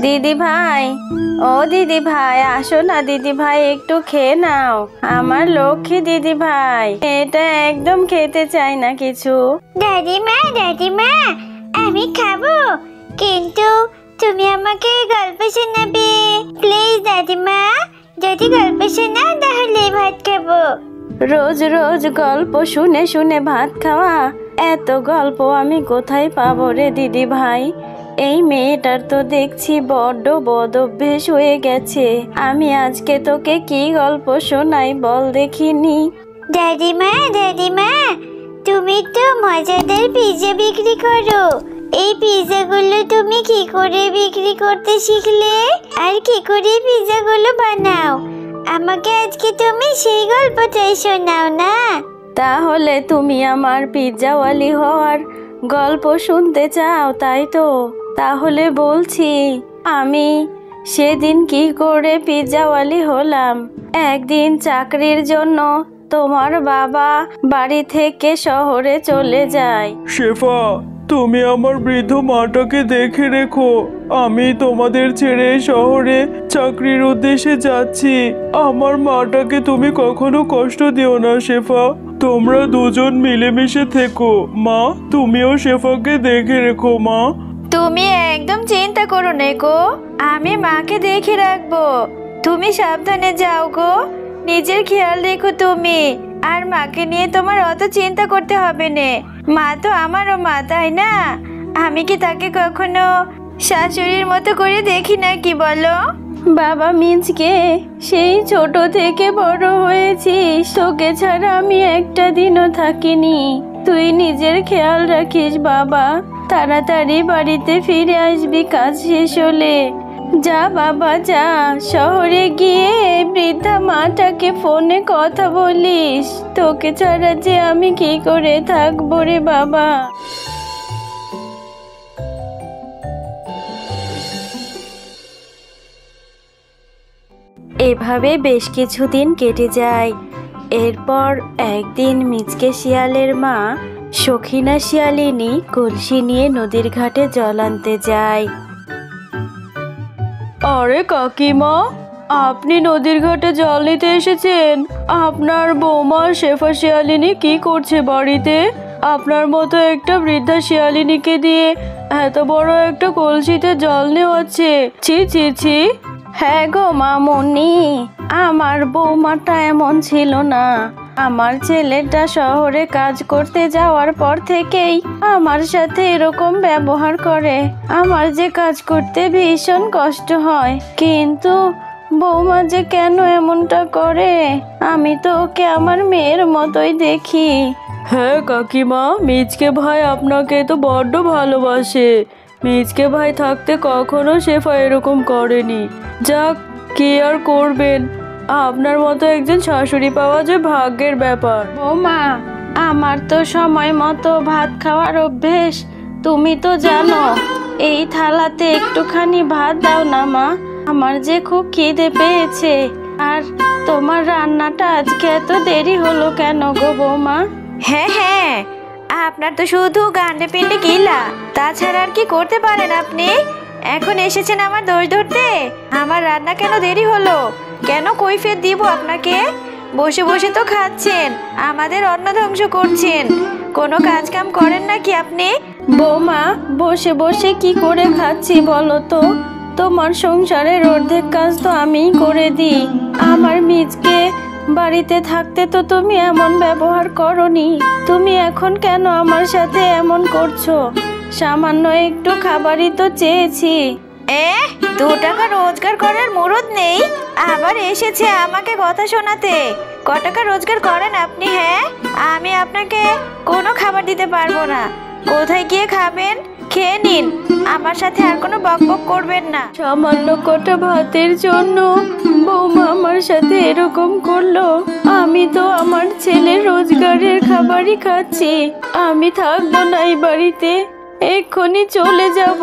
দিদি ভাই, ও দিদি ভাই, আসো না দিদি ভাই, একটু খেয়ে নাও। আমার লক্ষ্মী দিদি ভাই, এটা একদম খেতে চাই না কিছু। দাদিমা দাদিমা, আমি খাবো, কিন্তু তুমি আমাকে গল্প শোনাবে প্লিজ দাদিমা। যদি গল্প শোনাও তাহলে ভাত খাবো। রোজ রোজ গল্প শুনে শুনে ভাত খাওয়া? এত গল্প আমি কোথায় পাবো রে দিদি ভাই? এই মেয়েটার তো দেখছি বড্ড বদ অভ্যেস হয়ে গেছে। আমি আজকে তোকে কি গল্প শোনাই বল দেখিনি। দাদিমা দাদিমা, তুমি তো মজাদার পিৎজা বিক্রি করো। এই পিৎজাগুলো তুমি কি করে বিক্রি করতে শিখলে, আর কি করে পিৎজাগুলো বানাও? আমাকে আজকে তুমি সেই গল্পটাই শোনাও না। তাহলে তুমি আমার পিৎজাওয়ালি হওয়ার গল্প শুনতে চাও, তাই তো? তাহলে বলছি, আমি সেদিন কি করে পিৎজাওয়ালি হলাম। একদিন চাকরির জন্য তোমার বাবা বাড়ি থেকে শহরে চলে যায়। শেফা, তুমি আমার বৃদ্ধ মাটাকে দেখে রেখো। আমি তোমাদের ছেড়ে শহরে চাকরির উদ্দেশ্যে যাচ্ছি। আমার মাটাকে তুমি কখনো কষ্ট দিও না শেফা। তোমরা দুজন মিলেমিশে থেকো। মা, তুমিও শেফাকে দেখে রেখো। মা, তুমি একদম চিন্তা করো না গো, আমি মাকে দেখে রাখবো। তুমি সাবধানে যাও গো, নিজের খেয়াল রেখো তুমি। আর মাকে নিয়ে তোমার অত চিন্তা করতে হবে না। মা তো আমারও মা, তাই না? আমি কি তাকে কখনো শাশুড়ির মতো করে দেখি না, কি বলো? বাবা মিজকে, সেই ছোট থেকে বড় হয়েছিস, তোকে ছাড়া আমি একটা দিনও থাকিনি। তুই নিজের খেয়াল রাখিস বাবা। তাড়াতাড়ি বাড়িতে ফিরে আসবি কাজ শেষ হলে। যা বাবা যা, শহরে গিয়ে বৃদ্ধা মাটাকে ফোনে কথা বলিস। তোকে ছাড়া যে আমি কি করে থাকবো রে বাবা। এভাবে বেশ কিছুদিন কেটে যায়। এরপর একদিন মিচকে শিয়ালের মা সখিনা শিয়ালিনী কলসি নিয়ে নদীর ঘাটে জল আনতে যায়। আরে কাকিমা, আপনি নদীর ঘাটে জল নিতে এসেছেন? আপনার বৌমা শেফা শিয়ালিনী কি করছে বাড়িতে? আপনার মতো একটা বৃদ্ধা শিয়ালিনীকে দিয়ে এত বড় একটা কলসিতে জল নেওয়াচ্ছে। ছি ছি ছি। হ্যাঁ গো মামুনি, আমার বৌমাটা এমন ছিল না। আমার ছেলেটা শহরে কাজ করতে যাওয়ার পর থেকেই আমার সাথে এরকম ব্যবহার করে। আমার যে কাজ করতে ভীষণ কষ্ট হয়, কিন্তু বৌমা যে কেন এমনটা করে, আমি তো ওকে আমার মেয়ের মতোই দেখি। হ্যাঁ কাকিমা, মিচকে ভাই আপনাকে তো বড্ড ভালোবাসে। মিচকে ভাই থাকতে কখনো শেফা এরকম করেনি। যাক, কি আর করবেন, আপনার মতো একজন শাশুড়ি পাওয়া যে ভাগ্যের ব্যাপার। বৌমা, আমার তো সময় মতো ভাত খাওয়ার অভ্যেস, তুমি তো জানো। এই থালাতে একটুখানি ভাত দাও না মা, আমার যে খুব খিদে পেয়েছে। আর তোমার রান্নাটা আজকে এত দেরি হলো কেন গো বৌমা? হ্যাঁ হ্যাঁ, আপনার তো শুধু গান্ডে পিন্ডে গিলা, তাছাড়া আর কি করতে পারেন আপনি? এখন এসেছেন আমার দোষ ধরতে? আমার রান্না কেন দেরি হলো, কেন কৈফিয়ত দিব আপনাকে? বসে বসে তো খাচ্ছেন, আমাদের অন্ন ধ্বংস করছেন। কোনো কাজ কাম করেন নাকি আপনি? বৌমা, বসে বসে কি করে খাচ্ছি বলো তো? তোমার সংসারের অর্ধেক কাজ তো আমিই করে দিই। আমার মিজকে বাড়িতে থাকতে তো তুমি এমন ব্যবহার করনি। তুমি এখন কেন আমার সাথে এমন করছো? সামান্য একটু খাবারই তো চেয়েছি। 2 টাকা রোজগার করার মুরুদ নেই, আবার এসেছে আমাকে কথা শোনাতে। ক টাকা রোজগার করেন আপনি? হ্যাঁ, আমি আপনাকে কোনো খাবার দিতে পারবো না। কোথায় গিয়ে খাবেন, খেয়ে নিন, আমার সাথে আর কোনো বকবক করবেন না। সামান্য কটা ভাতের জন্য বৌমা আমার সাথে এরকম করলো। আমি তো আমার ছেলের রোজগারের খাবারই খাচ্ছি। আমি থাকবো না এই বাড়িতে, এক্ষুনি চলে যাব।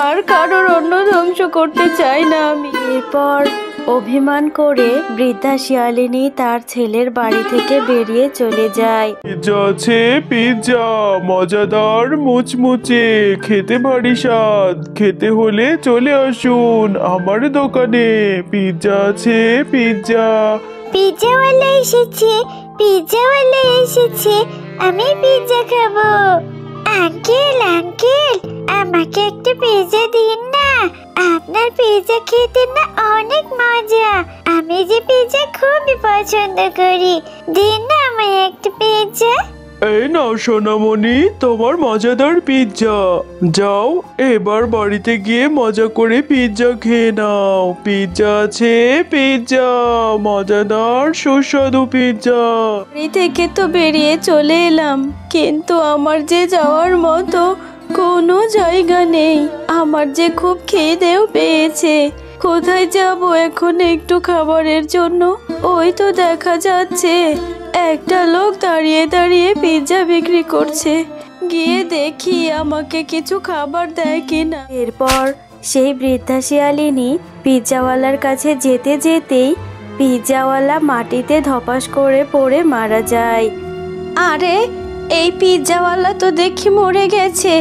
আর কারোর অন্ন ধ্বংস করতে চাই না আমি। এরপর অভিমান করে বৃদ্ধা শিয়ালিনী তার ছেলের বাড়ি থেকে বেরিয়ে চলে যায়। পিৎজা আছে, পিৎজা মজাদার মুচমুচে, খেতে ভারী স্বাদ। খেতে হলে চলে আসুন আমার দোকানে। পিৎজা আছে, পিৎজা। পিৎজাওয়ালা এসেছে, পিৎজাওয়ালা এসেছে, আমি পিৎজা খাবো। আঙ্কেল আঙ্কেল, আমাকে একটা পিৎজা দিন না। আপনার পিৎজা খেতে না অনেক মজা। আমি যে পিৎজা খুবই পছন্দ করি। দিন না আমায় একটা পিৎজা। এই নাও সোনামণি, তোমার মজাদার পিৎজা। যাও এবার বাড়িতে গিয়ে মজা করে পিৎজা খেয়ে নাও। পিৎজা আছে, পিৎজা মজাদার সুস্বাদু পিৎজা। বাড়ি থেকে তো বেরিয়ে চলে এলাম, কিন্তু আমার যে যাওয়ার মতো কোনো জায়গা নেই। আমার যে খুব খিদেও পেয়েছে। কোথায় যাব এখন একটু খাবারের জন্য? ওই তো দেখা যাচ্ছে একটা লোক দাঁড়িয়ে দাঁড়িয়ে পিৎজা বিক্রি করছে। গিয়ে দেখি আমাকে কিছু খাবার দেয় কিনা। এরপর সেই বৃদ্ধা শিয়ালিনী পিৎজাওয়ালার কাছে যেতে যেতেই পিৎজাওয়ালা মাটিতে ধপাস করে পড়ে মারা যায়। আরে এই পিৎজাওয়ালা তো দেখি মরে গেছে।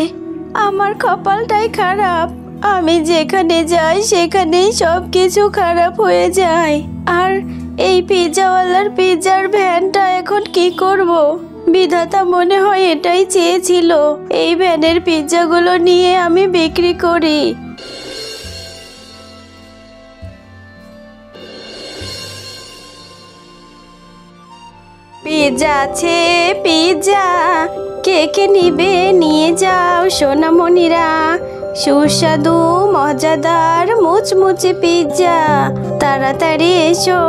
আমার কপালটাই খারাপ। আমি যেখানে যাই সেখানেই সব কিছু খারাপ হয়ে যায়। আর এই পিৎজাওয়ালার পিৎজার ভ্যানটা এখন কি করব? বিধাতা মনে হয় এটাই চেয়েছিল, এই ভ্যানের পিৎজাগুলো নিয়ে আমি বিক্রি করি। পিৎজা আছে, পিৎজা কে কে নিবে নিয়ে যাও সোনামণিরা। সুস্বাদু মজাদার মুচমুচে পিৎজা, তাড়াতাড়ি এসো।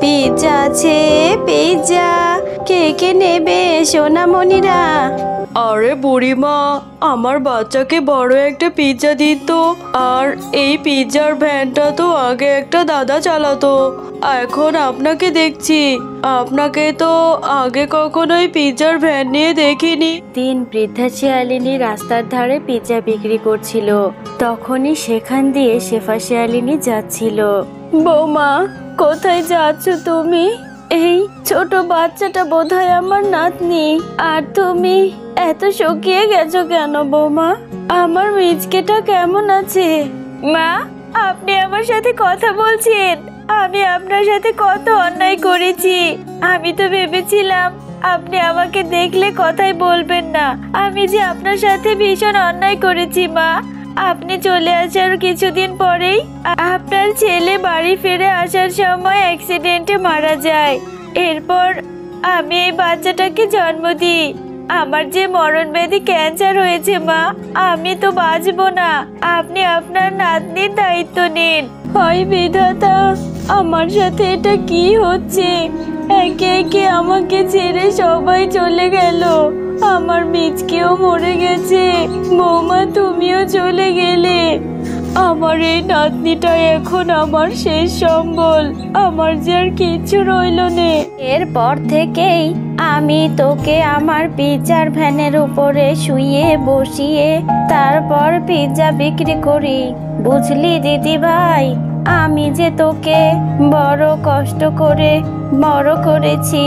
পিৎজা আছে, পিৎজা কে কে নেবে সোনামণিরা। আরে বুড়িমা, আমার বাচ্চাকে বড় একটা পিৎজা দিত। আর এই পিৎজার ভ্যানটা তো আগে একটা দাদা চালাতো, এখন আপনাকে দেখছি। আপনাকে তো আগে কখনোই পিৎজার ভ্যান নিয়ে দেখিনি। দিন বৃদ্ধা শিয়ালিনী রাস্তার ধারে পিৎজা বিক্রি করছিল। তখনই সেখান দিয়ে শেফা শিয়ালিনী যাচ্ছিল। বৌমা, কোথায় যাচ্ছ তুমি? এই ছোট বাচ্চাটা বোধহয় আমার নাতনি। আর তুমি এত শুকিয়ে গেছো কেন বৌমা? আমার মিচকেটা কেমন আছে? মা, আপনি আমার সাথে কথা বলছেন? আমি আপনার সাথে কত অন্যায় করেছি। আমি তো ভেবেছিলাম আপনি আমাকে দেখলে কথাই বলবেন না। আমি যে আপনার সাথে ভীষণ অন্যায় করেছি মা। আপনি চলে আসার কিছুদিন পরেই আপনার ছেলে বাড়ি ফিরে আসার সময় অ্যাক্সিডেন্টে মারা যায়। এরপর আমি এই বাচ্চাটাকে জন্ম দিই। আমার যে মরণব্যাধি ক্যান্সার হয়েছে মা, আমি তো বাঁচবো না। আপনি আপনার নাতনির দায়িত্ব নিন। হয় বিধাতা, আমার সাথে এটা কি হচ্ছে? একে একে আমাকে ছেড়ে সবাই চলে গেল। আমার মিচকেও মরে গেছে। বৌমা, তুমিও চলে গেলে। আমার এই নাতনিটা এখন আমার শেষ সম্বল। আমার যে আর কিচ্ছু রইল না। এরপর থেকেই আমি তোকে আমার পিৎজার ভ্যানের উপরে শুইয়ে বসিয়ে তারপর পিৎজা বিক্রি করি। বুঝলি দিদি ভাই, আমি যে তোকে বড় কষ্ট করে বড় করেছি।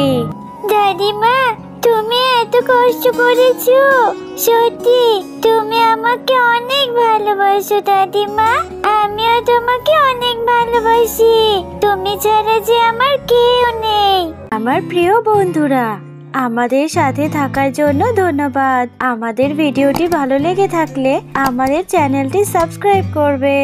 দাদিমা, তুমি এত কষ্ট করেছো? সত্যি তুমি আমাকে অনেক ভালোবাসো দাদিমা। আমিও তোমাকে অনেক ভালোবাসি। তুমি ছাড়া যে আমার কেউ নেই। আমার প্রিয় বন্ধুরা, আমাদের সাথে থাকার জন্য ধন্যবাদ। আমাদের ভিডিওটি ভালো লেগে থাকলে আমাদের চ্যানেলটি সাবস্ক্রাইব করবে।